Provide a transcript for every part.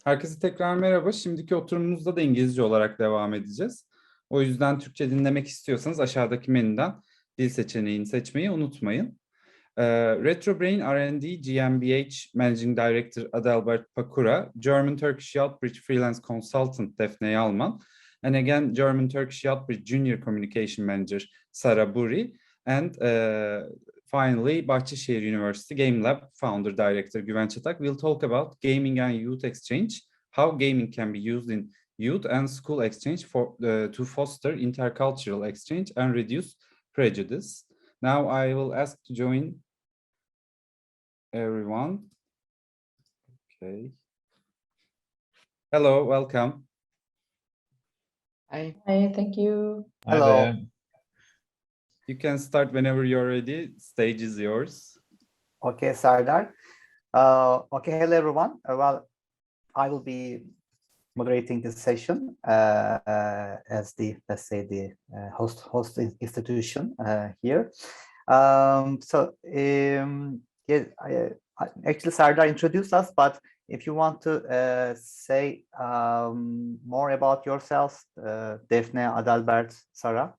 Herkese tekrar merhaba. Şimdiki oturumumuzda da İngilizce olarak devam edeceğiz. O yüzden Türkçe dinlemek istiyorsanız aşağıdaki menüden dil seçeneğini seçmeyi unutmayın. RetroBrain R&D GmbH Managing Director Adalbert Pakura, German Turkish Youthbridge Freelance Consultant Defne Yalman, and again German Turkish Youthbridge Junior Communication Manager Sara Bhuori, and finally Bahcesehir University Game Lab Founder Director Güven Çatak will talk about gaming and youth exchange, how gaming can be used in youth and school exchange to foster intercultural exchange and reduce prejudice. Now I will ask to join everyone. Okay. Hello, welcome. Hi. Hi, thank you. Hello. You can start whenever you're ready. Stage is yours. Okay, Sardar. Okay, hello everyone. Well, I will be moderating this session as the, let's say, the host institution here. Yeah, actually Sardar introduced us, but if you want to say more about yourself, Defne, Adalbert, Sara.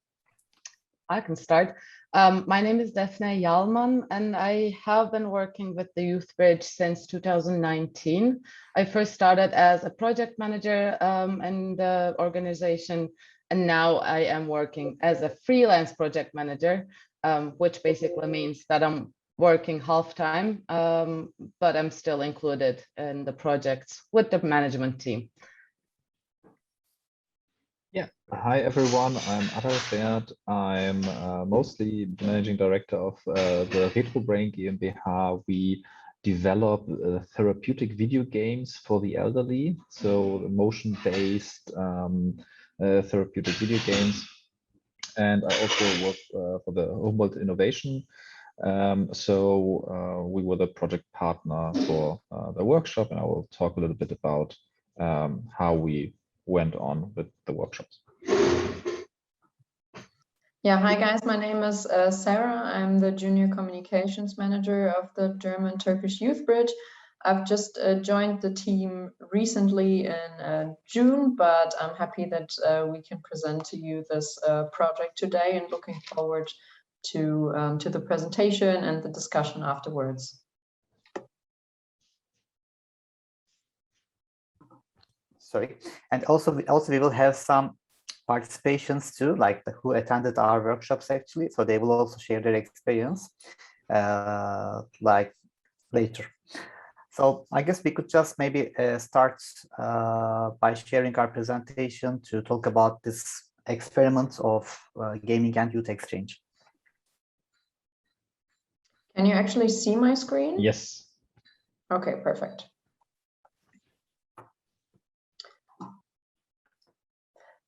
I can start. My name is Defne Yalman, and I have been working with the Youthbridge since 2019. I first started as a project manager in the organization, and now I am working as a freelance project manager, which basically means that I'm working half-time, but I'm still included in the projects with the management team. Yeah. Hi, everyone. I'm Adalbert. I'm mostly the managing director of the RetroBrain GmbH. We develop therapeutic video games for the elderly, so motion-based therapeutic video games. And I also work for the Humboldt Innovation. We were the project partner for the workshop, and I will talk a little bit about how we went on with the workshops. Yeah, hi guys, my name is Sarah. I'm the Junior Communications Manager of the German Turkish Youthbridge. I've just joined the team recently in June, but I'm happy that we can present to you this project today and looking forward to the presentation and the discussion afterwards. Sorry, and also we will have some participations too, like who attended our workshops actually, so they will also share their experience like later. So I guess we could just maybe start by sharing our presentation to talk about this experiment of gaming and youth exchange. Can you actually see my screen? Yes. Okay, perfect.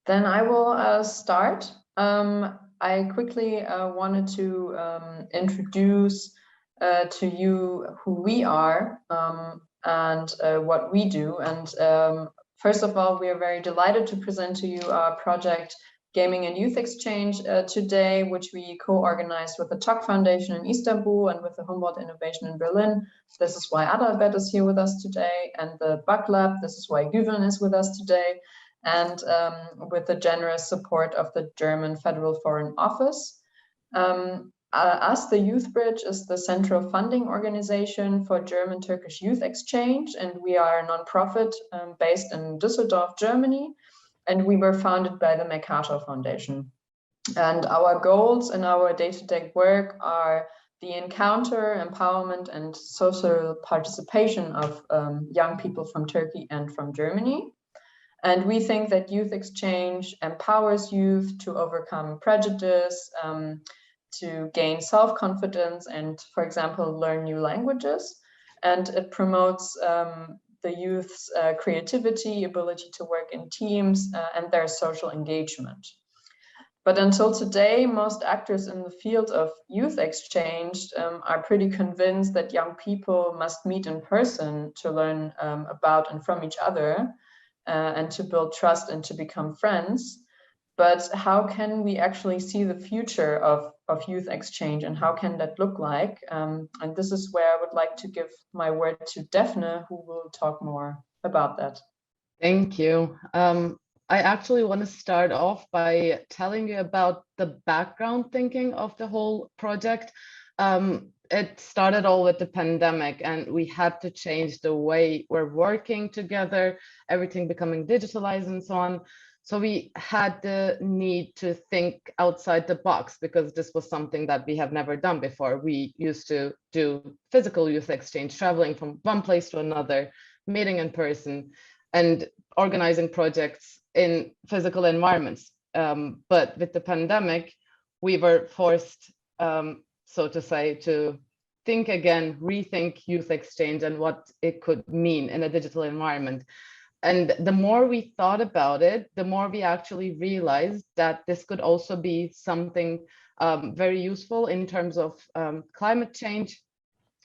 Then I will start. I quickly wanted to introduce to you who we are and what we do. And first of all, we are very delighted to present to you our project Gaming and Youth Exchange today, which we co-organized with the TOC Foundation in Istanbul and with the Humboldt Innovation in Berlin. This is why Adalbert is here with us today, and the Bug Lab. This is why Güven is with us today. And with the generous support of the German Federal Foreign Office. Us, the Youthbridge, is the central funding organization for German Turkish Youth Exchange, and we are a nonprofit based in Düsseldorf, Germany, and we were founded by the MacArthur Foundation. And our goals in our day-to-day work are the encounter, empowerment, and social participation of young people from Turkey and from Germany. And we think that youth exchange empowers youth to overcome prejudice, to gain self-confidence, and, for example, learn new languages. And it promotes the youth's creativity, ability to work in teams, and their social engagement. But until today, most actors in the field of youth exchange are pretty convinced that young people must meet in person to learn about and from each other. And to build trust and to become friends. But how can we actually see the future of youth exchange, and how can that look like? And this is where I would like to give my word to Defne, who will talk more about that? Thank you. I actually want to start off by telling you about the background thinking of the whole project. It started all with the pandemic, and we had to change the way we're working together, everything becoming digitalized and so on. So we had the need to think outside the box, because this was something that we have never done before. We used to do physical youth exchange, traveling from one place to another, meeting in person, and organizing projects in physical environments. But with the pandemic, we were forced, so to say, to think again, rethink youth exchange and what it could mean in a digital environment. And the more we thought about it, the more we actually realized that this could also be something very useful in terms of climate change.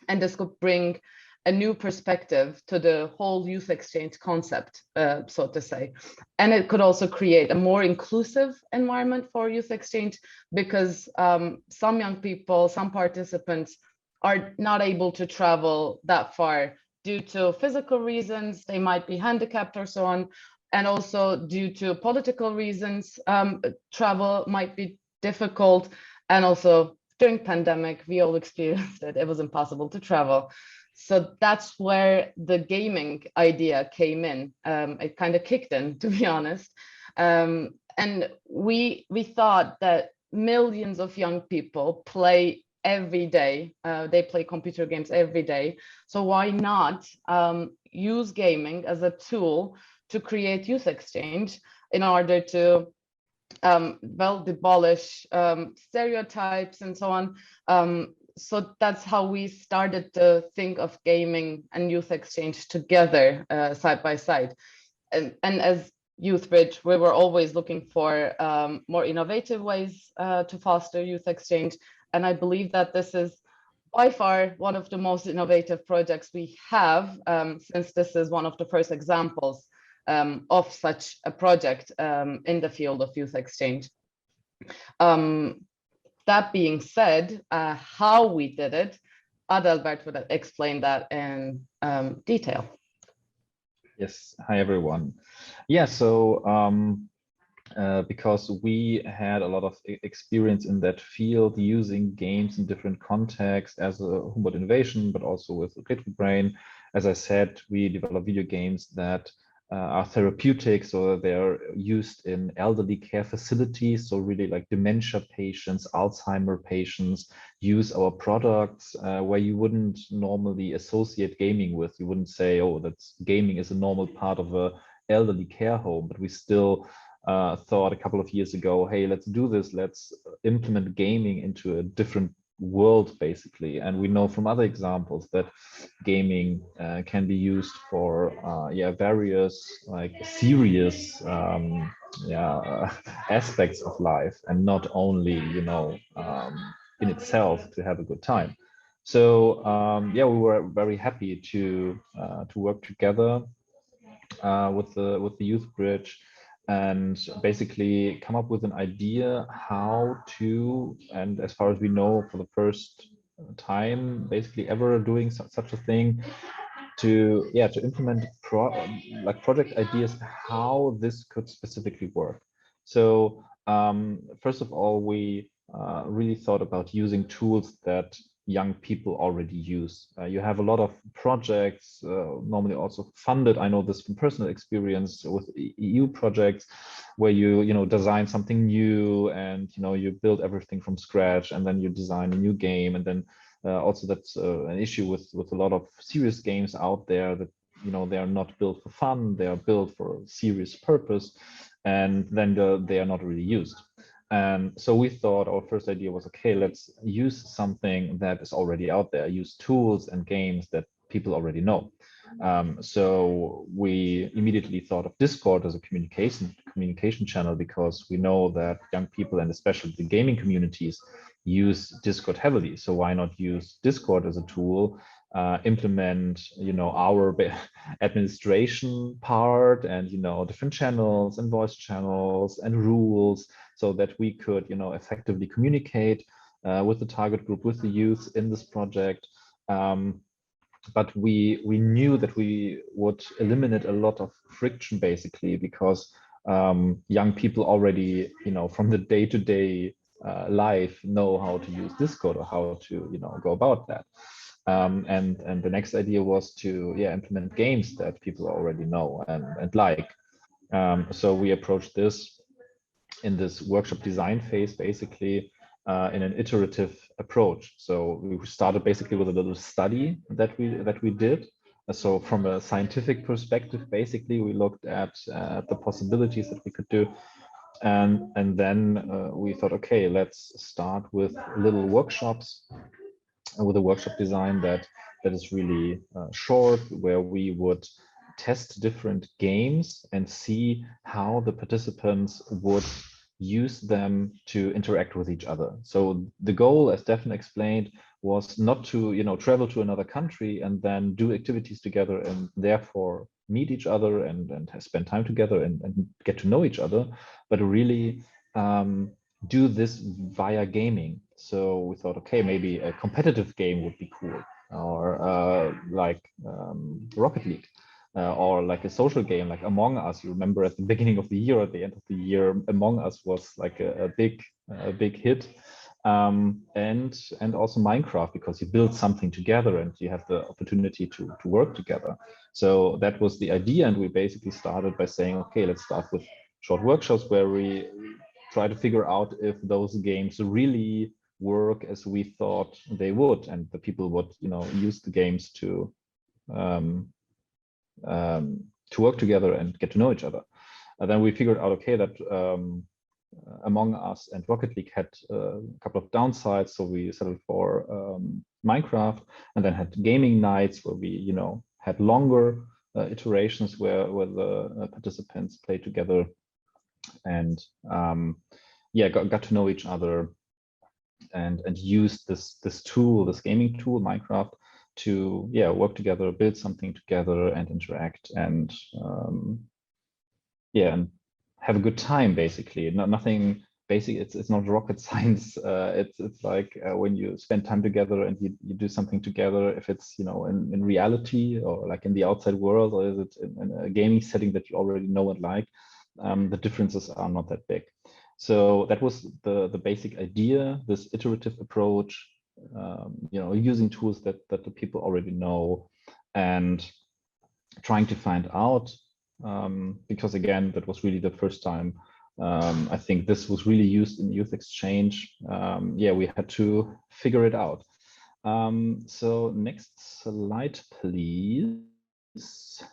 And this could bring a new perspective to the whole youth exchange concept, so to say. And it could also create a more inclusive environment for youth exchange, because some young people, some participants are not able to travel that far due to physical reasons. They might be handicapped or so on. And also due to political reasons, travel might be difficult. And also during pandemic, we all experienced it. It was impossible to travel. So that's where the gaming idea came in. It kind of kicked in, to be honest. And we thought that millions of young people play every day. They play computer games every day. So why not use gaming as a tool to create youth exchange in order to well, abolish stereotypes and so on. So that's how we started to think of gaming and youth exchange together, side by side. And as Youthbridge, we were always looking for more innovative ways to foster youth exchange. And I believe that this is by far one of the most innovative projects we have, since this is one of the first examples of such a project in the field of youth exchange. That being said, how we did it, Adalbert would explain that in detail. Yes, hi everyone. Yeah, so because we had a lot of experience in that field, using games in different contexts as a Humboldt innovation, but also with RetroBrain. As I said, we develop video games that are therapeutic, so they're used in elderly care facilities. So really like dementia patients, Alzheimer patients use our products where you wouldn't normally associate gaming with. You wouldn't say, oh, that's gaming is a normal part of a elderly care home, but we still thought a couple of years ago, hey, let's do this. Let's implement gaming into a different world, basically. And we know from other examples that gaming can be used for various like serious aspects of life, and not only in itself to have a good time. So we were very happy to work together with the Youthbridge and basically come up with an idea how to, and as far as we know, for the first time basically ever doing such a thing, to implement project ideas how this could specifically work. So first of all, we really thought about using tools that young people already use. You have a lot of projects, normally also funded. I know this from personal experience with EU projects, where you design something new and you build everything from scratch, and then you design a new game, and then also that's an issue with a lot of serious games out there that they are not built for fun, they are built for a serious purpose, and then they are not really used. And so we thought our first idea was, okay, let's use something that is already out there, use tools and games that people already know. So we immediately thought of Discord as a communication channel, because we know that young people, and especially the gaming communities, use Discord heavily. So why not use Discord as a tool, implement our administration part, and different channels and voice channels and rules, so that we could effectively communicate with the target group, with the youth in this project. but we knew that we would eliminate a lot of friction, basically, because young people already, from the day-to-day life know how to use Discord or how to, go about that. And the next idea was to implement games that people already know and like. So we approached this in this workshop design phase, basically, in an iterative approach. So we started basically with a little study that we did. So from a scientific perspective, basically, we looked at the possibilities that we could do. And then we thought, okay, let's start with little workshops, with a workshop design that is really short, where we would test different games and see how the participants would use them to interact with each other. So the goal, as Defne explained, was not to travel to another country and then do activities together and therefore meet each other and spend time together and get to know each other, but really do this via gaming. So we thought, okay, maybe a competitive game would be cool, or like Rocket League. Or like a social game like Among Us. You remember at the beginning of the year or at the end of the year, Among Us was like a big hit. And also Minecraft, because you build something together and you have the opportunity to work together. So that was the idea, and we basically started by saying, okay, let's start with short workshops where we try to figure out if those games really work as we thought they would, and the people would use the games to work together and get to know each other. And then we figured out, okay, that Among Us and Rocket League had a couple of downsides, so we settled for Minecraft, and then had gaming nights where we, had longer iterations where the participants played together and got to know each other and used this tool, this gaming tool, Minecraft, to work together, build something together, and interact, and and have a good time. Basically, nothing basic. It's not rocket science. It's like when you spend time together and you do something together. If it's in reality or like in the outside world, or is it in a gaming setting that you already know and like, the differences are not that big. So that was the basic idea. This iterative approach. Using tools that the people already know, and trying to find out, because again, that was really the first time I think this was really used in youth exchange. We had to figure it out. So next slide, please.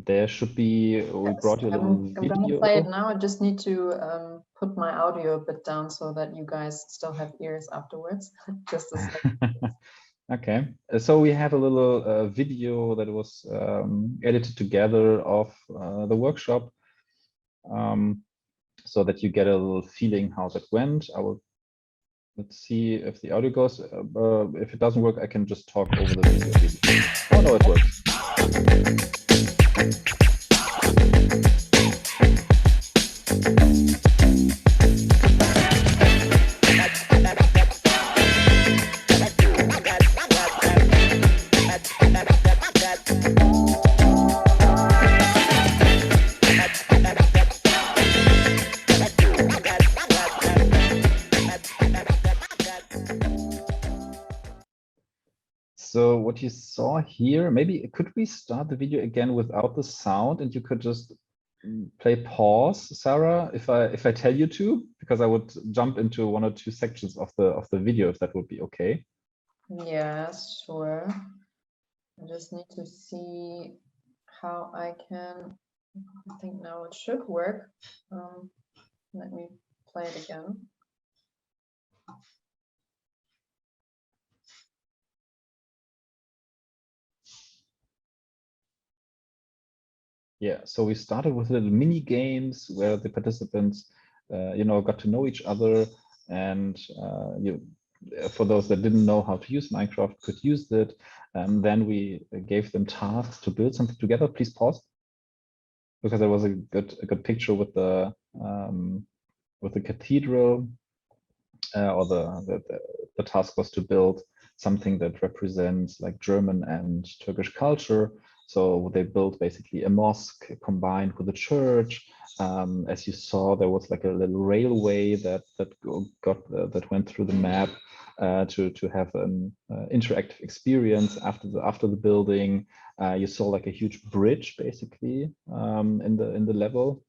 There should be, we brought you a little video. I'm gonna play it now. I just need to put my audio a bit down so that you guys still have ears afterwards. Just a second. Okay, so we have a little video that was edited together of the workshop, so that you get a little feeling how that went. Let's see if the audio goes. If it doesn't work, I can just talk over the video. Oh no, it works. So what you saw here, maybe could we start the video again without the sound, and you could just play pause, Sarah, if I tell you to, because I would jump into one or two sections of the video, if that would be okay. Yes, sure. I just need to see how I can. I think now it should work. Let me play it again. Yeah, so we started with little mini games where the participants, got to know each other, and for those that didn't know how to use Minecraft, could use it. And then we gave them tasks to build something together. Please pause, because there was a good picture with the cathedral. or the task was to build something that represents like German and Turkish culture. So they built basically a mosque combined with a church. As you saw, there was like a little railway that went through the map to have an interactive experience after the building. You saw like a huge bridge basically in the level,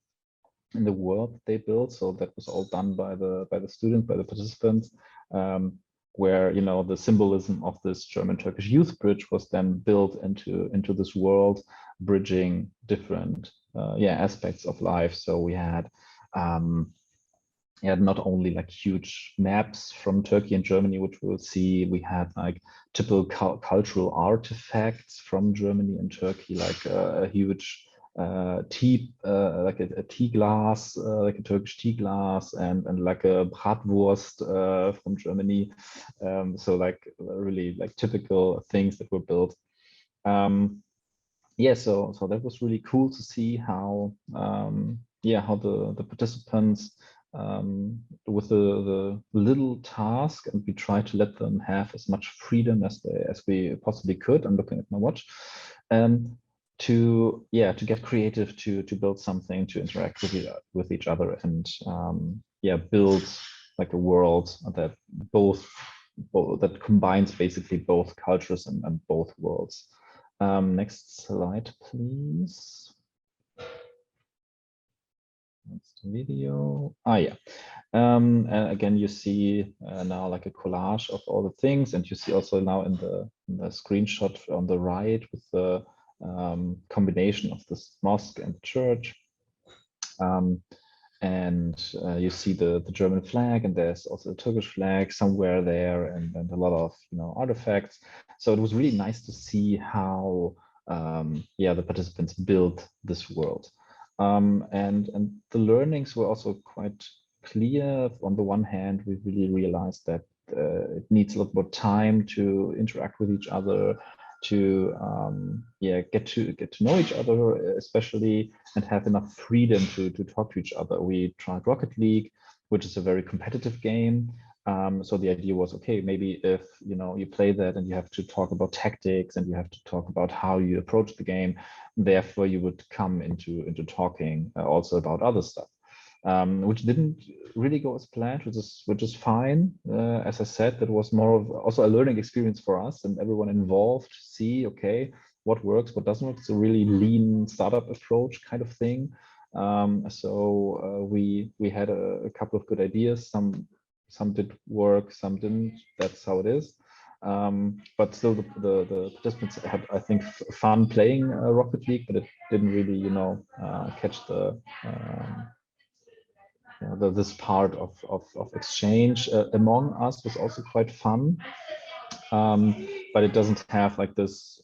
in the world they built. So that was all done by the students, by the participants, where, you know, the symbolism of this German-Turkish Youthbridge was then built into this world, bridging different aspects of life. So we had not only like huge maps from Turkey and Germany, which we'll see. We had like typical cultural artifacts from Germany and Turkey, like a huge tea, like a tea glass, like a Turkish tea glass, and like a Bratwurst from Germany. So like really like typical things that were built. Yeah, so that was really cool to see how how the participants with the little task, and we try to let them have as much freedom as we possibly could. I'm looking at my watch. To get creative, to build something, to interact with each other, and build like a world that that combines basically both cultures and both worlds. Next slide, please. Next video. Again, you see now like a collage of all the things, and you see also now in the screenshot on the right with the combination of this mosque and the church. You see the German flag, and there's also a Turkish flag somewhere there, and a lot of, you know, artifacts. So it was really nice to see how the participants built this world. And the learnings were also quite clear. On the one hand, we really realized that it needs a lot more time to interact with each other, to get to know each other, especially, and have enough freedom to talk to each other. We tried Rocket League, which is a very competitive game. So the idea was, okay, maybe if, you know, you play that and you have to talk about tactics and you have to talk about how you approach the game, therefore you would come into talking also about other stuff, which didn't really go as planned, which is fine. As I said, that was more of also a learning experience for us and everyone involved to see, okay, what works, what doesn't work. It's a really lean startup approach kind of thing. So we had a couple of good ideas. Some did work, some didn't. That's how it is. But still, the participants had, I think, fun playing Rocket League, but it didn't really, you know, catch this part of exchange among us was also quite fun. But it doesn't have like this.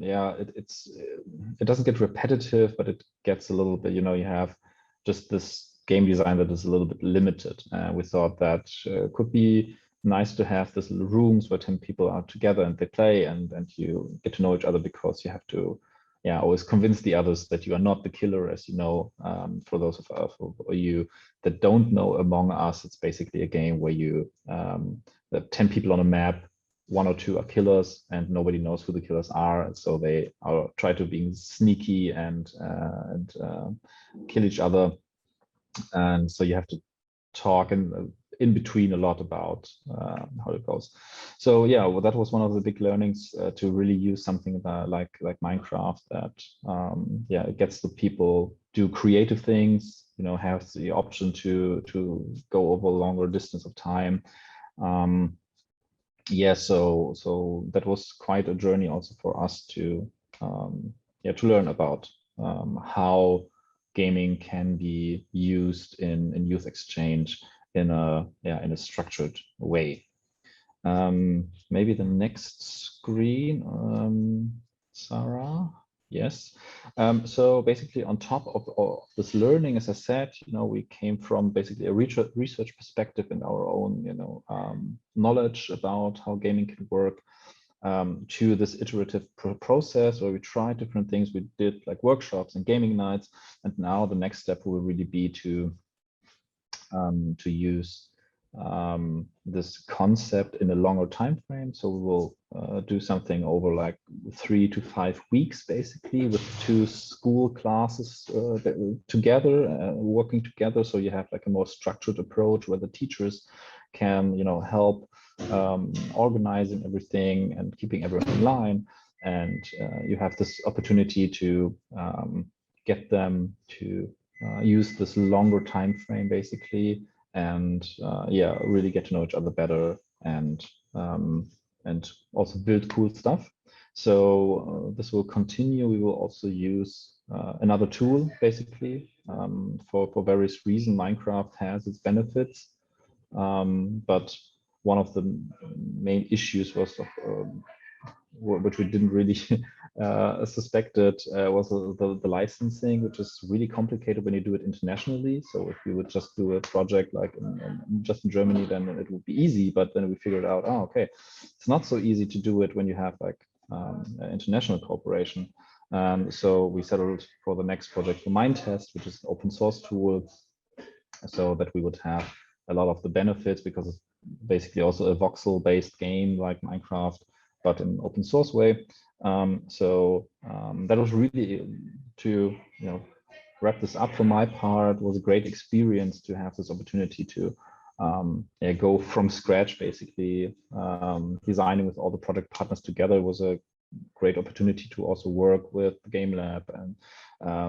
It doesn't get repetitive, but it gets a little bit. You know, you have just this game design that is a little bit limited. We thought that could be nice to have these little rooms where 10 people are together and they play, and you get to know each other, because you have to always convince the others that you are not the killer, as you know. For those of you that don't know Among Us, it's basically a game where you there are 10 people on a map, 1 or 2 are killers, and nobody knows who the killers are. So they try to be sneaky and kill each other. And so you have to talk in between a lot about how it goes. So yeah, well, that was one of the big learnings, to really use something like Minecraft that it gets the people do creative things, you know, have the option to go over a longer distance of time. So that was quite a journey also for us to learn about how gaming can be used in youth exchange in a structured way. Maybe the next screen, Sarah. Yes. So basically, on top of this learning, as I said, you know, we came from basically a research perspective and our own, you know, knowledge about how gaming can work, to this iterative process where we tried different things. We did like workshops and gaming nights, and now the next step will really be to use this concept in a longer time frame. So we will do something over like 3 to 5 weeks, basically, with 2 school classes together, working together. So you have like a more structured approach where the teachers can, you know, help organizing everything and keeping everyone in line. And you have this opportunity to get them to use this longer time frame, basically, and yeah, really get to know each other better and also build cool stuff. So this will continue. We will also use another tool, basically, for various reasons. Minecraft has its benefits, but one of the main issues was which we didn't really suspected was the licensing, which is really complicated when you do it internationally. So if you would just do a project like just in Germany, then it would be easy. But then we figured out, oh, okay, it's not so easy to do it when you have like international cooperation. So we settled for the next project for Mindtest, which is an open source tool, so that we would have a lot of the benefits, because it's basically also a voxel-based game like Minecraft, but in an open source way. That was really, to wrap this up from my part, was a great experience to have this opportunity to go from scratch, basically. Designing with all the project partners together was a great opportunity to also work with the Game Lab and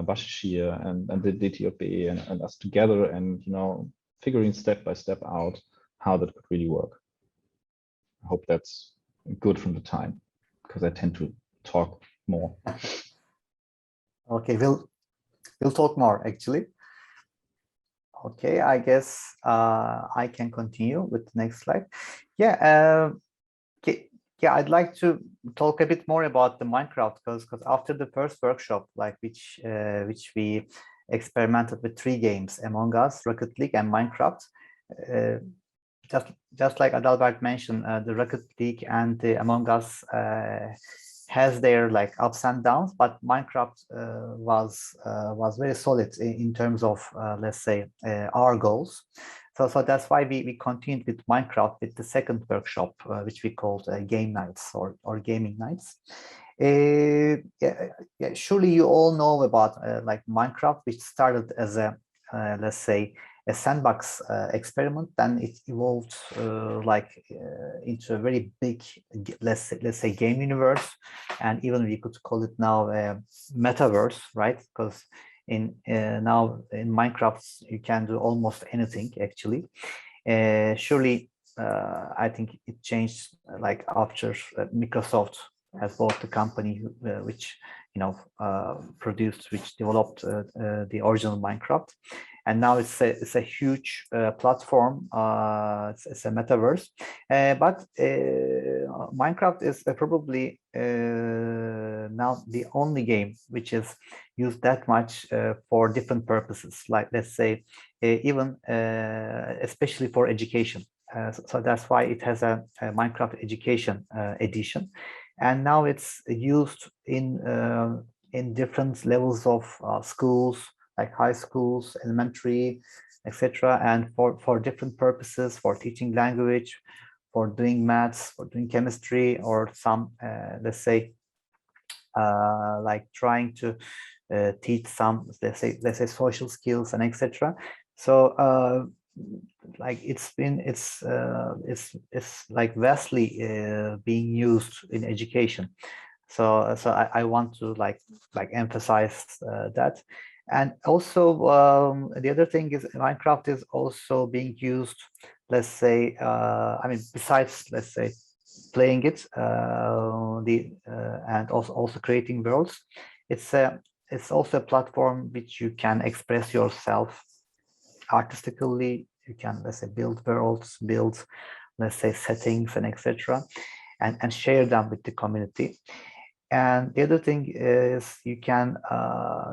Bahcesehir and the DTOP and us together, and figuring step by step out how that could really work. I hope that's good from the time, because I tend to talk more. Okay, we'll talk more actually. Okay, I guess I can continue with the next slide. Yeah, I'd like to talk a bit more about the Minecraft, because after the first workshop, like which we experimented with 3 games: Among Us, Rocket League, and Minecraft. Just like Adalbert mentioned, the Rocket League and the Among Us has their like ups and downs, but Minecraft was very solid in terms of let's say our goals. So that's why we continued with Minecraft with the second workshop, which we called game nights or gaming nights. Yeah, surely you all know about like Minecraft, which started as a let's say a sandbox experiment. Then it evolved into a very big, let's say game universe, and even we could call it now a metaverse, right? Because now in Minecraft you can do almost anything actually. Surely I think it changed like after Microsoft has bought the company which developed the original Minecraft, and now it's a huge platform. It's a metaverse, but Minecraft is probably now the only game which is used that much for different purposes, like let's say even especially for education. So that's why it has a Minecraft education edition, and now it's used in different levels of schools, like high schools, elementary, etc., and for different purposes, for teaching language, for doing maths, for doing chemistry, or some let's say like trying to teach some let's say social skills and etc. So like it's like vastly being used in education. So I want to like emphasize that. And also the other thing is Minecraft is also being used, let's say I mean, besides let's say playing it and also creating worlds, it's also a platform which you can express yourself artistically. You can, let's say, build worlds, build, let's say, settings and etc., and share them with the community. And the other thing is you can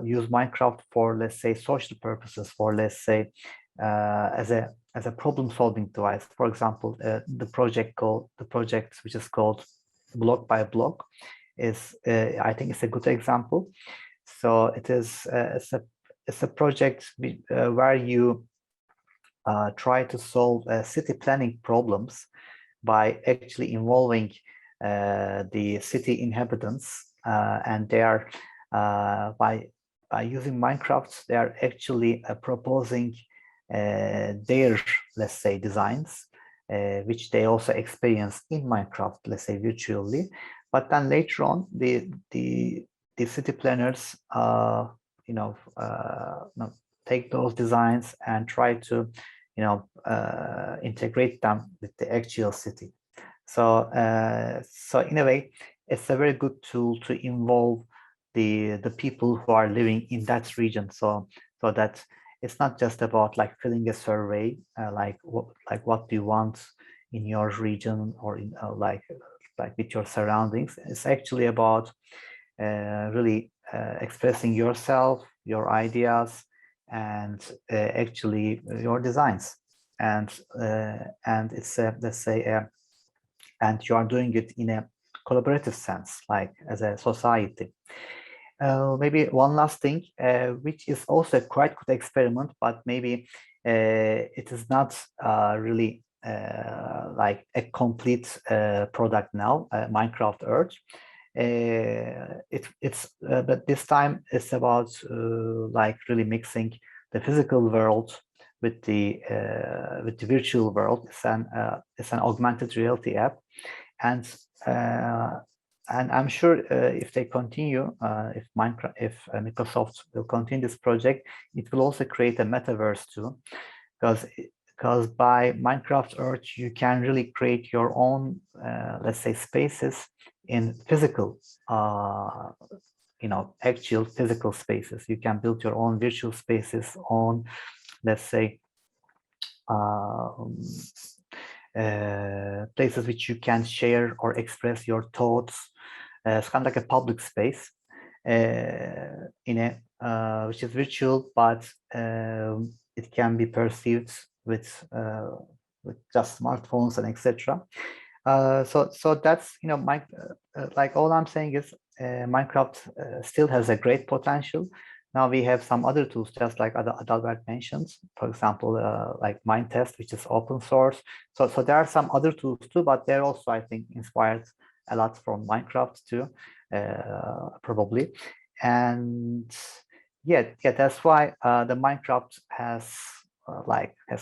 use Minecraft for, let's say, social purposes, for, let's say, as a problem-solving device. For example, the project which is called Block by Block is, I think, it's a good example. So it is it's a project where you try to solve city planning problems by actually involving the city inhabitants, and they are by using Minecraft, they are actually proposing their, let's say, designs, which they also experience in Minecraft, let's say virtually. But then later on, the city planners, take those designs and try to, integrate them with the actual city. So, so in a way, it's a very good tool to involve the people who are living in that region. So that it's not just about like filling a survey, like what do you want in your region or in like with your surroundings. It's actually about really expressing yourself, your ideas, and actually your designs. And it's let's say and you are doing it in a collaborative sense, like as a society. Maybe one last thing, which is also a quite good experiment, but maybe it is not really like a complete product now, Minecraft Earth. But this time it's about like really mixing the physical world with the virtual world. It's an augmented reality app, and I'm sure if they continue, if Microsoft will continue this project, it will also create a metaverse too, because by Minecraft Earth you can really create your own, let's say, spaces in physical, actual physical spaces. You can build your own virtual spaces on, let's say, places which you can share or express your thoughts. It's kind of like a public space in a which is virtual, but it can be perceived with just smartphones and etc. So that's like all I'm saying is Minecraft still has a great potential. Now we have some other tools, just like Adalbert mentioned, for example, like Minetest, which is open source. So there are some other tools too, but they're also, I think, inspired a lot from Minecraft too, probably. And yeah, that's why the Minecraft has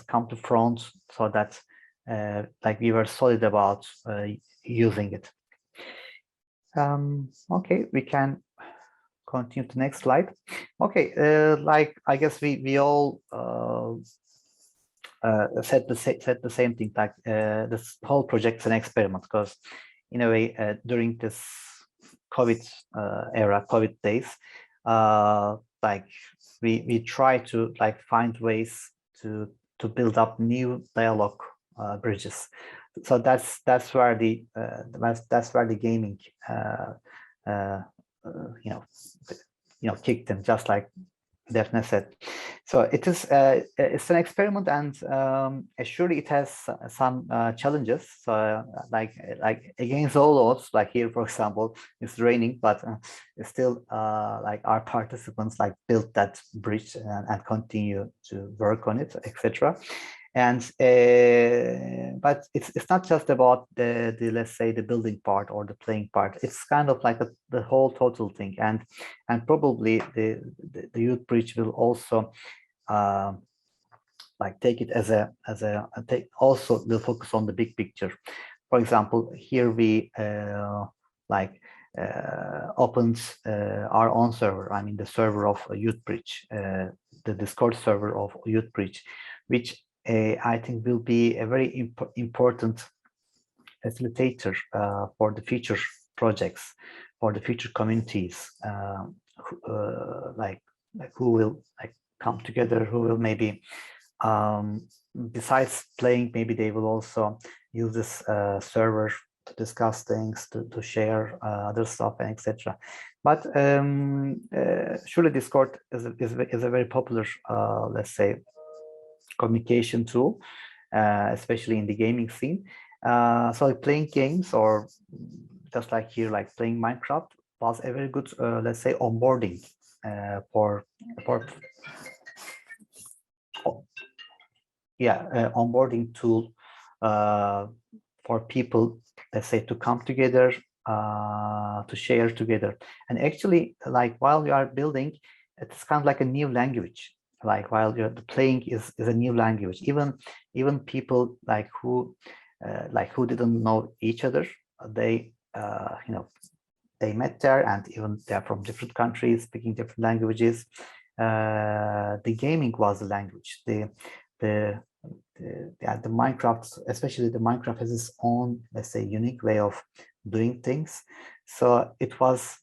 come to front, so that like we were solid about using it. Okay, we can continue to next slide. Okay, like I guess we all said the same thing. Like this whole project's an experiment, because in a way during this COVID era, COVID days, like we try to like find ways to build up new dialogue bridges. So that's where the gaming kicked in, just like Defne said. So it is it's an experiment, and surely it has some challenges. So like against all odds, like here for example, it's raining, but it's still like our participants like built that bridge and continue to work on it, etc. And but it's not just about the let's say the building part or the playing part. It's kind of like the whole total thing, and probably the Youthbridge will also like take it as a also will focus on the big picture. For example, here we opened our own server. I mean the server of Youthbridge, the Discord server of Youthbridge, which I think will be a very important facilitator for the future projects, for the future communities, who will come together, who will maybe besides playing, maybe they will also use this server to discuss things, to share other stuff, and etc. But surely Discord is a very popular, let's say, communication tool, especially in the gaming scene. So playing games, or just like here, like playing Minecraft, was a very good, let's say, onboarding for onboarding tool for people, let's say, to come together, to share together. And actually, like while you are building, it's kind of like a new language. Like while you're playing is a new language. Even people like who didn't know each other, they they met there, and even they're from different countries speaking different languages. The gaming was the language. The Minecraft, especially the Minecraft, has its own, let's say, unique way of doing things. So it was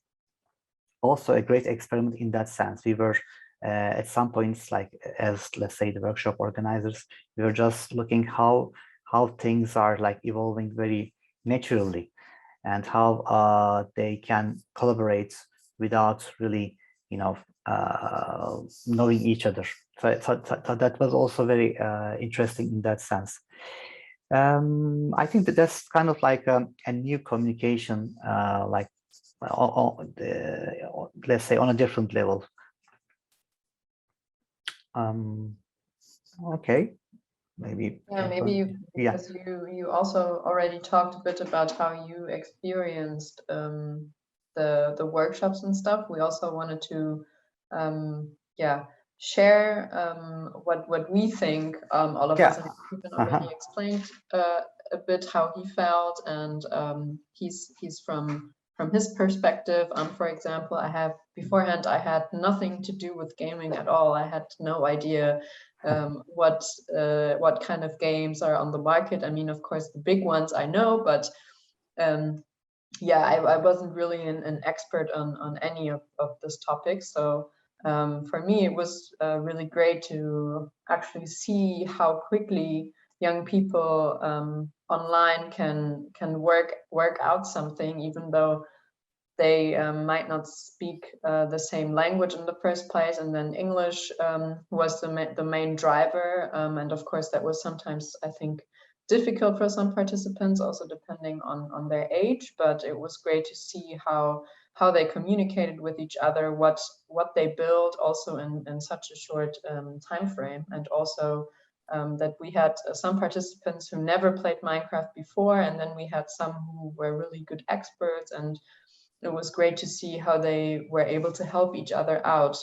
also a great experiment in that sense. We were at some points, like as, let's say, the workshop organizers, we were just looking how things are like evolving very naturally, and how they can collaborate without really, knowing each other. So that was also very interesting in that sense. I think that's kind of like a new communication, like let's say on a different level. Okay, maybe. Yeah, maybe because you also already talked a bit about how you experienced the workshops and stuff. We also wanted to share what we think. All of us in the group already explained a bit how he felt, and he's from his perspective. For example, beforehand I had nothing to do with gaming at all. I had no idea what kind of games are on the market. I mean, of course, the big ones I know, but I wasn't really an expert on any of this topic. So for me, it was really great to actually see how quickly young people online can work out something, even though they might not speak the same language in the first place, and then English was the main driver, and of course that was sometimes, I think, difficult for some participants, also depending on their age. But it was great to see how they communicated with each other, what they built also in such a short time frame, and also that we had some participants who never played Minecraft before, and then we had some who were really good experts, and it was great to see how they were able to help each other out.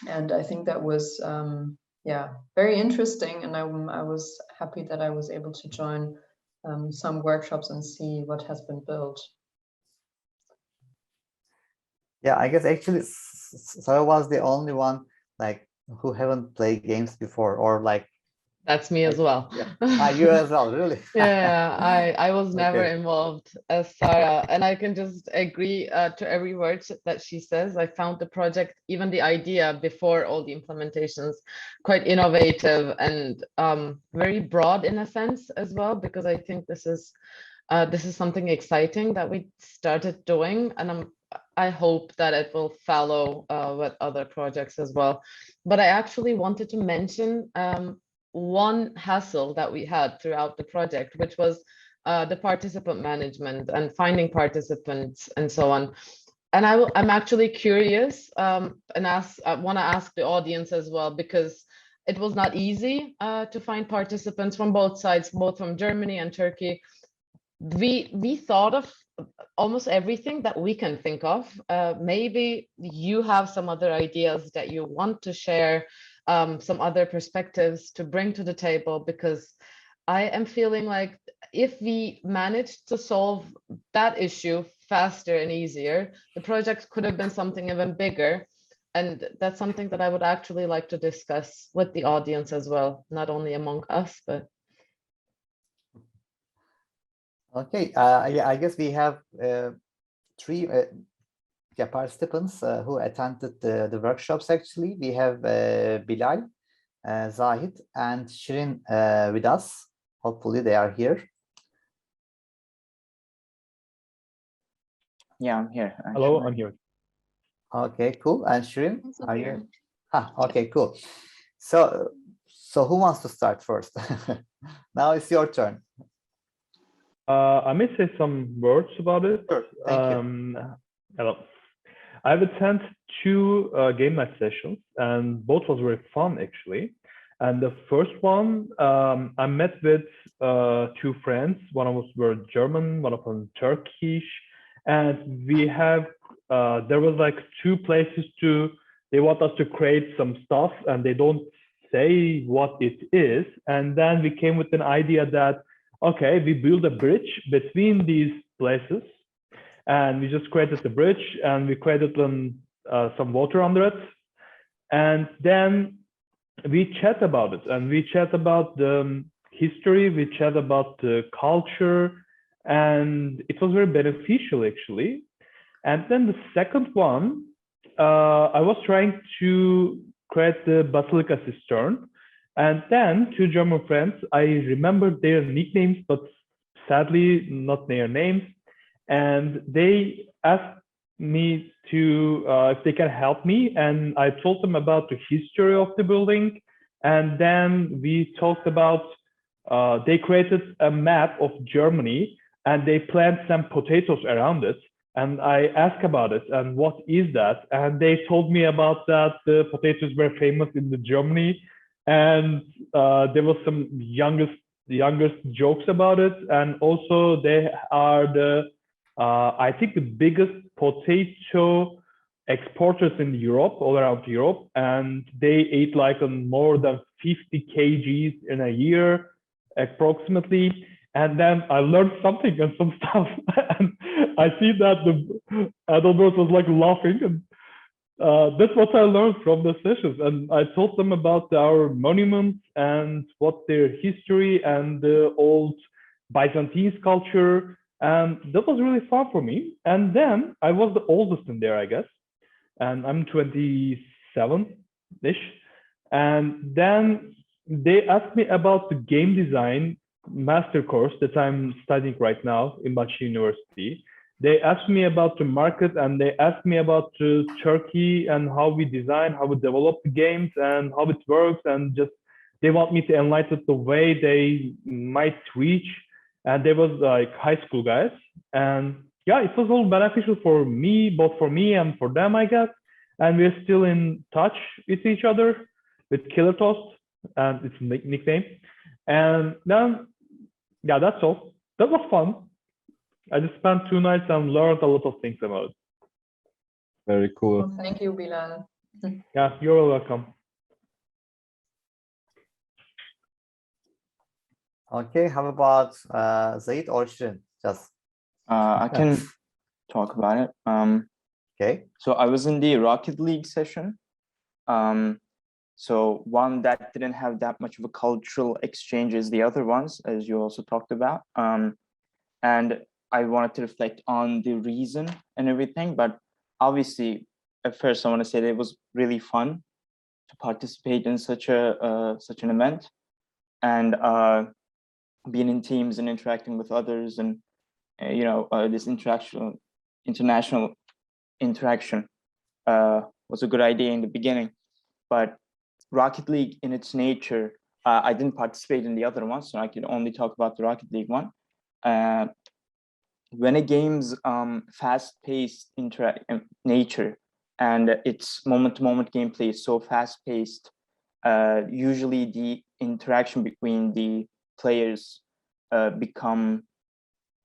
And I think that was very interesting, and I was happy that I was able to join some workshops and see what has been built. Yeah, I guess actually Sara was the only one like who haven't played games before, or like. That's me as well. You as well, really? I was never involved as Sara, and I can just agree to every word that she says. I found the project, even the idea before all the implementations, quite innovative and very broad in a sense as well, because I think this is something exciting that we started doing, and I hope that it will follow with other projects as well. But I actually wanted to mention one hassle that we had throughout the project, which was the participant management and finding participants and so on. And I'm actually curious and I want to ask the audience as well, because it was not easy to find participants from both sides, both from Germany and Turkey. We thought of almost everything that we can think of. Maybe you have some other ideas that you want to share, some other perspectives to bring to the table, because I am feeling like if we managed to solve that issue faster and easier, the project could have been something even bigger. And that's something that I would actually like to discuss with the audience as well, not only among us, but. Okay, I guess we have 3 participants who attended the workshops. Actually, we have Bilal, Zahid, and Shirin with us. Hopefully they are here. Yeah, I'm here. Hello, I'm here. Okay, cool. And Shirin, are you? Okay, cool. So who wants to start first? Now it's your turn. I may say some words about it. Sure, thank you. Hello. I've attended 2 game night sessions, and both was very fun actually. And the first one, I met with two friends. One of us were German, one of them Turkish, and we have there was like two places they want us to create some stuff, and they don't say what it is. And then we came with an idea that okay, we build a bridge between these places, and we just created the bridge, and we created some water under it, and then we chat about it, and we chat about the history, we chat about the culture, and it was very beneficial actually. And then the second one, I was trying to create the Basilica Cistern, and then two German friends, I remembered their nicknames, but sadly not their names, and they asked me to if they can help me, and I told them about the history of the building, and then we talked about they created a map of Germany, and they planted some potatoes around it, and I asked about it and what is that, and they told me about that the potatoes were famous in the Germany, and there was some youngest jokes about it, and also they are the I think the biggest potato exporters in Europe, all around Europe, and they ate like more than 50 kgs in a year, approximately. And then I learned something and some stuff, and I see that the Adalbert was like laughing, and that's what I learned from the sessions. And I told them about our monuments and what their history and the old Byzantine culture. And that was really fun for me. And then I was the oldest in there, I guess. And I'm 27-ish. And then they asked me about the game design master course that I'm studying right now in Bahcesehir University. They asked me about the market, and they asked me about Turkey and how we design, how we develop the games and how it works. And just they want me to enlighten the way they might reach. And they was like high school guys, and yeah, it was all beneficial for me, both for me and for them, I guess. And we're still in touch with each other with Killer Toast, and its nickname. And then, yeah, that's all. That was fun. I just spent 2 nights and learned a lot of things about it. Very cool. Well, thank you, Bilal. Yeah, you're welcome. Okay, how about Zaid or Shirin? Just I can talk about it. okay. So I was in the Rocket League session. So one that didn't have that much of a cultural exchange as the other ones, as you also talked about. And I wanted to reflect on the reason and everything, but obviously at first I want to say that it was really fun to participate in such an event, and being in teams and interacting with others, and this international interaction was a good idea in the beginning. But Rocket League in its nature, I didn't participate in the other ones, so I can only talk about the Rocket League one. When a game's fast-paced nature and its moment-to-moment gameplay is so fast-paced, usually the interaction between the players become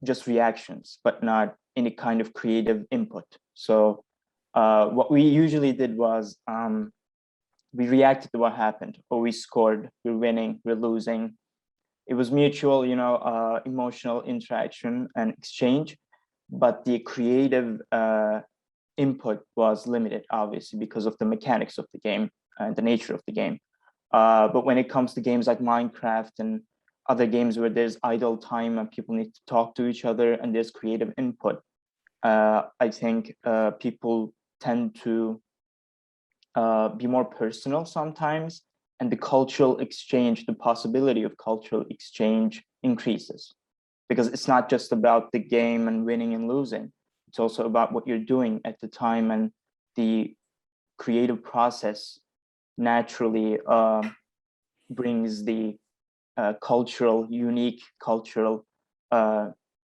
just reactions, but not any kind of creative input. So what we usually did was we reacted to what happened, or we scored, we're winning, we're losing. It was mutual, emotional interaction and exchange, but the creative input was limited, obviously, because of the mechanics of the game and the nature of the game. But when it comes to games like Minecraft and other games where there's idle time and people need to talk to each other and there's creative input, I think people tend to be more personal sometimes, and the cultural exchange, the possibility of cultural exchange increases, because it's not just about the game and winning and losing. It's also about what you're doing at the time, and the creative process naturally brings the unique cultural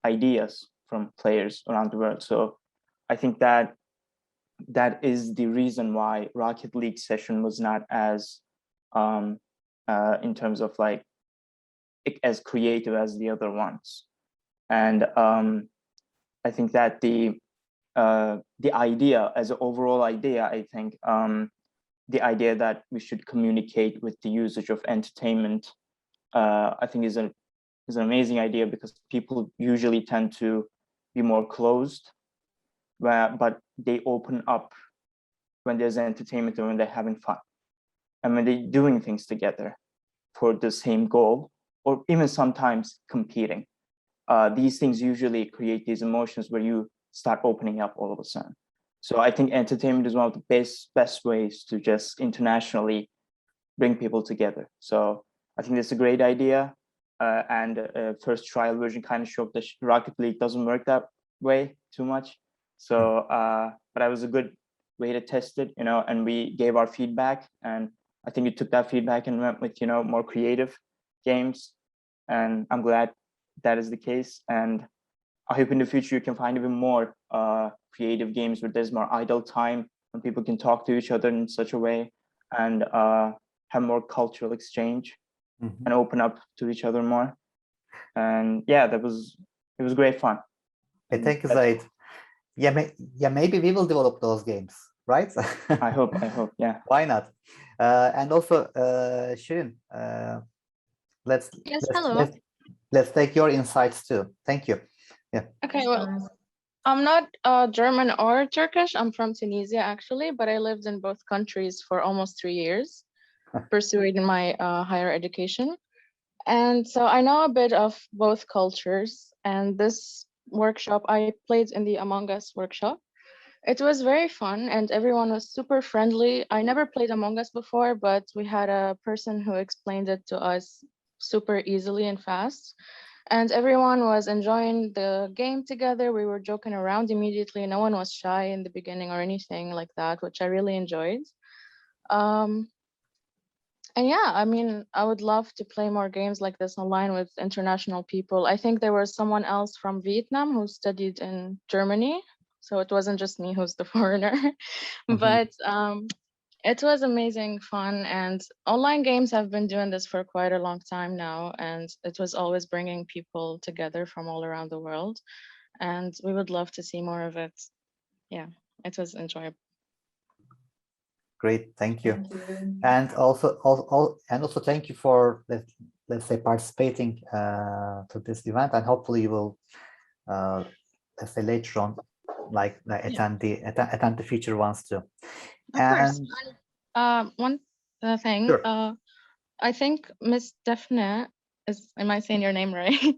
ideas from players around the world. So I think that is the reason why Rocket League session was not as in terms of like as creative as the other ones. And I think that the idea, as an overall idea, I think the idea that we should communicate with the usage of entertainment, I think is an amazing idea, because people usually tend to be more closed, but they open up when there's entertainment and when they're having fun, and when they're doing things together for the same goal, or even sometimes competing. These things usually create these emotions where you start opening up all of a sudden. So I think entertainment is one of the best ways to just internationally bring people together. So I think that's a great idea. And first trial version kind of showed that Rocket League doesn't work that way too much. So, but that was a good way to test it, you know, and we gave our feedback, and I think we took that feedback and went with, you know, more creative games. And I'm glad that is the case. And I hope in the future you can find even more creative games where there's more idle time and people can talk to each other in such a way, and have more cultural exchange and open up to each other more. And yeah, it was great fun. Thank you, Zaid. Yeah, maybe we will develop those games, right? I hope, yeah. Why not? And also, Shirin, let's take your insights too. Thank you. Yeah. Okay, well, I'm not German or Turkish. I'm from Tunisia, actually, but I lived in both countries for almost 3 years, pursuing my higher education. And so I know a bit of both cultures. And this workshop, I played in the Among Us workshop. It was very fun and everyone was super friendly. I never played Among Us before, but we had a person who explained it to us super easily and fast. And everyone was enjoying the game together. We were joking around immediately. No one was shy in the beginning or anything like that, which I really enjoyed. And yeah, I mean, I would love to play more games like this online with international people. I think there was someone else from Vietnam who studied in Germany. So it wasn't just me who's the foreigner. But it was amazing fun. And online games have been doing this for quite a long time now. And it was always bringing people together from all around the world. And we would love to see more of it. Yeah, it was enjoyable. Great, thank you. And also thank you for, let's say, participating to this event, and hopefully you will let's say later on attend the future ones too. Of course. One thing, sure. I think Miss Defne am I saying your name right?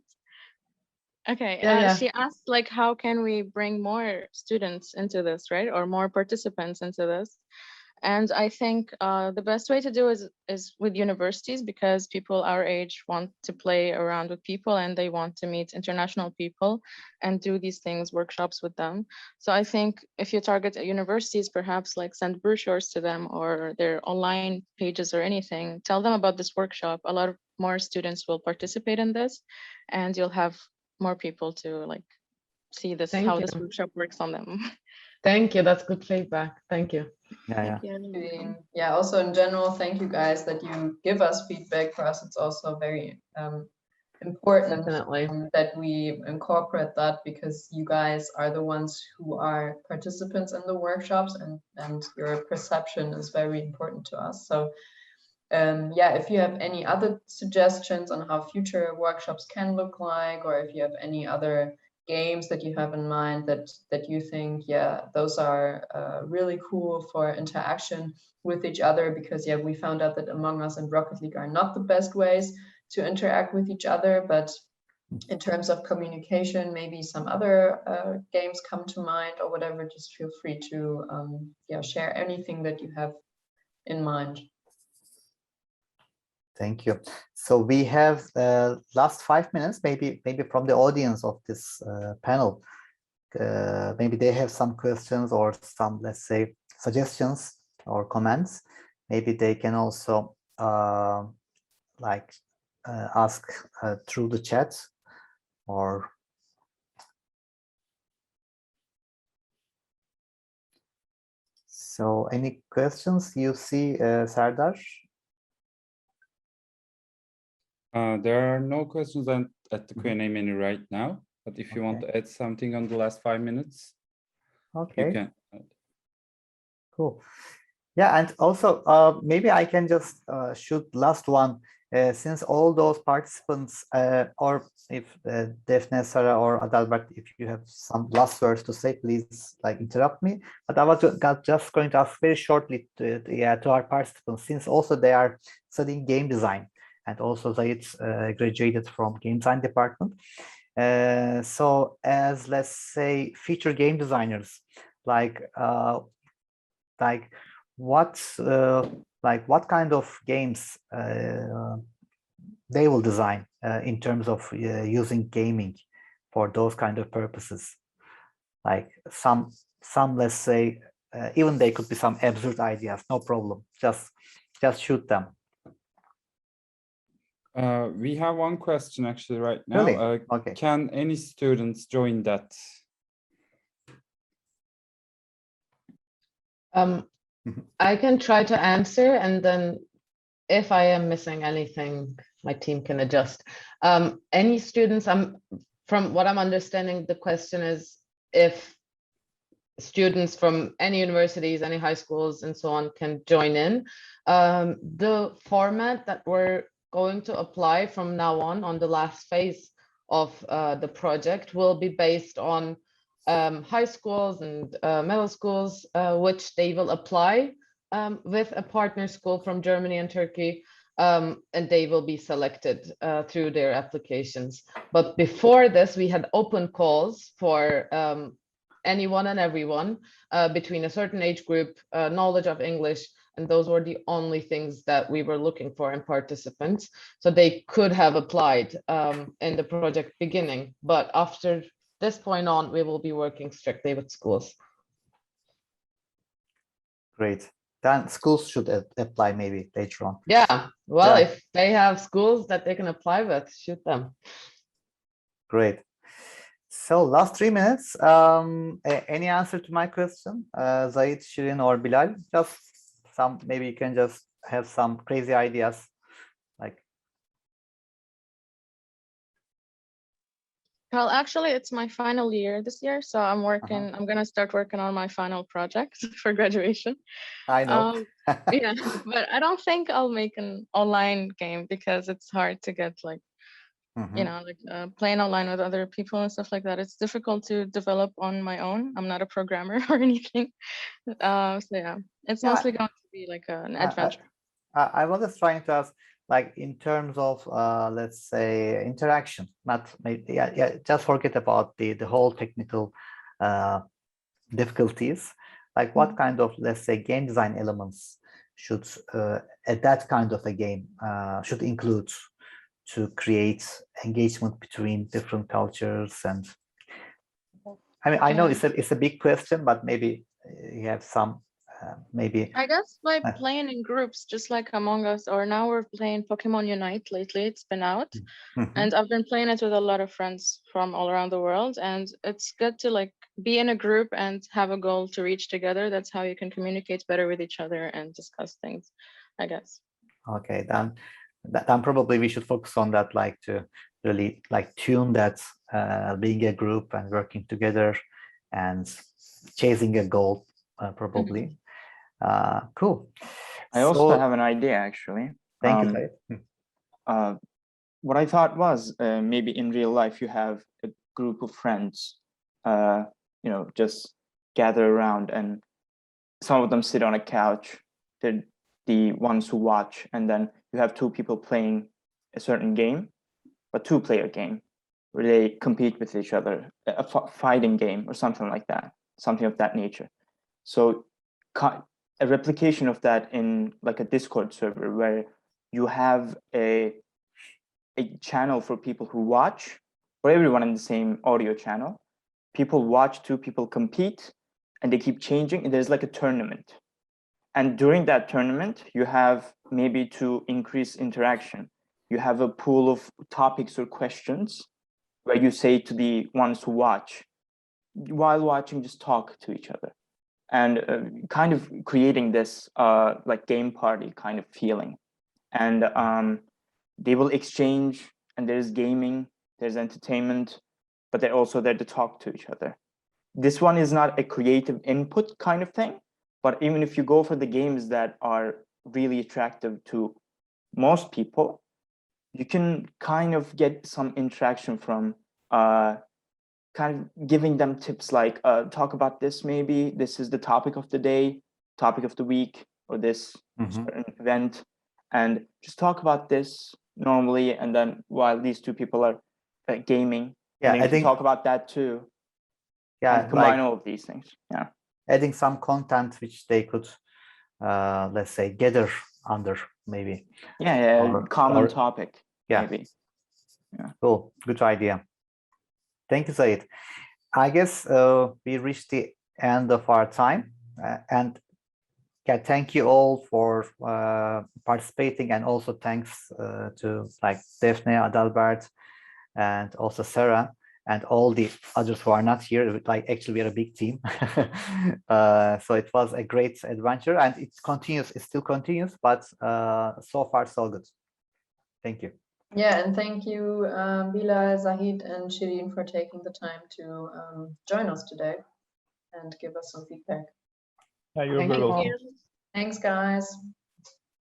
Okay, yeah. She asked like, how can we bring more students into this, right? Or more participants into this? And I think the best way to do is with universities, because people our age want to play around with people and they want to meet international people and do these things, workshops with them. So I think if you target universities, perhaps like send brochures to them or their online pages or anything, tell them about this workshop. A lot of more students will participate in this and you'll have more people to like see this, how this workshop works on them. Thank you. That's good feedback. Thank you. Yeah, also in general, thank you guys that you give us feedback. For us, it's also very important that we incorporate that, because you guys are the ones who are participants in the workshops, and your perception is very important to us. So yeah, if you have any other suggestions on how future workshops can look like, or if you have any other games that you have in mind that you think, yeah, those are really cool for interaction with each other, because yeah, we found out that Among Us and Rocket League are not the best ways to interact with each other, but in terms of communication, maybe some other games come to mind or whatever. Just feel free to yeah, share anything that you have in mind. Thank you. So we have last 5 minutes, maybe from the audience of this panel. Maybe they have some questions or some, let's say, suggestions or comments. Maybe they can also ask through the chat or. So any questions you see, Serdar? There are no questions at the Q&A menu right now, but if you want to add something on the last 5 minutes, you can. Cool. Yeah, and also maybe I can just shoot last one. Since all those participants, or if Defne, Sara, or Adalbert, if you have some last words to say, please interrupt me. But I was just going to ask very shortly to our participants, since also they are studying game design, and also they graduated from game design department. So as, let's say, future game designers, what kind of games they will design in terms of using gaming for those kind of purposes? Like some let's say, even they could be some absurd ideas, no problem. Just shoot them. We have one question actually right now. Really? Okay. Can any students join that? I can try to answer, and then if I am missing anything, my team can adjust. Any students, from what I'm understanding, the question is if students from any universities, any high schools, and so on can join in. The format that we're going to apply from now on the last phase of the project will be based on high schools and middle schools, which they will apply with a partner school from Germany and Turkey, and they will be selected through their applications. But before this, we had open calls for anyone and everyone between a certain age group, knowledge of English, and those were the only things that we were looking for in participants. So they could have applied in the project beginning, but after this point on, we will be working strictly with schools. Great. Then schools should apply maybe later on. Yeah, well, if they have schools that they can apply with, shoot them. Great. So last 3 minutes, any answer to my question, Zahid, Shirin, or Bilal? Just some, maybe you can just have some crazy ideas. Well, actually, it's my final year this year, so I'm working. I'm gonna start working on my final project for graduation. I know. Yeah, but I don't think I'll make an online game because it's hard to get playing online with other people and stuff like that. It's difficult to develop on my own. I'm not a programmer or anything. So yeah, it's mostly going to be like an adventure. I was just trying to ask, in terms of let's say interaction, not maybe, just forget about the whole technical difficulties. What kind of, let's say, game design elements should that kind of a game should include to create engagement between different cultures? And I mean, I know it's a big question, but maybe you have some maybe. I guess by playing in groups, just like Among Us, or now we're playing Pokemon Unite lately. It's been out, and I've been playing it with a lot of friends from all around the world, and it's good to be in a group and have a goal to reach together. That's how you can communicate better with each other and discuss things, I guess. Okay, then probably we should focus on that, to really tune that being a group and working together and chasing a goal, probably. Cool. I also have an idea, actually. Thank you. What I thought was maybe in real life you have a group of friends, just gather around, and some of them sit on a couch. They're the ones who watch, and then you have two people playing a certain game, a two-player game where they compete with each other, a fighting game or something like that, something of that nature. So a replication of that in a Discord server where you have a channel for people who watch, or everyone in the same audio channel. People watch, two people compete, and they keep changing, and there's a tournament. And during that tournament, you have, maybe to increase interaction, you have a pool of topics or questions where you say to the ones who watch, while watching, just talk to each other. And kind of creating this game party kind of feeling. And they will exchange, and there's gaming, there's entertainment, but they're also there to talk to each other. This one is not a creative input kind of thing, but even if you go for the games that are really attractive to most people, you can kind of get some interaction from kind of giving them tips like, talk about this, maybe this is the topic of the day, topic of the week, or this certain event, and just talk about this normally. And then while these two people are gaming, Yeah, and I you can think talk about that too. yeah, And combine like all of these things. Yeah. adding some content which they could, let's say, gather under maybe. Yeah, Or- common or- topic. Yeah. Maybe. Cool. Good idea. Thank you, Said. I guess we reached the end of our time, and yeah, thank you all for participating, and also thanks to like Defne, Adalbert, and also Sarah, and all the others who are not here. Like actually, we are a big team, so it was a great adventure, and it continues. It still continues, but so far so good. Thank you. Yeah, and thank you, Bilal, Zahid, and Shirin for taking the time to join us today and give us some feedback. Yeah, you're Thank very you. welcome. Thanks, guys.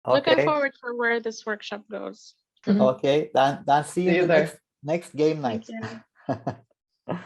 Looking Okay. forward for where this workshop goes. Okay. Then see See you you in the there. next game night. Thank you.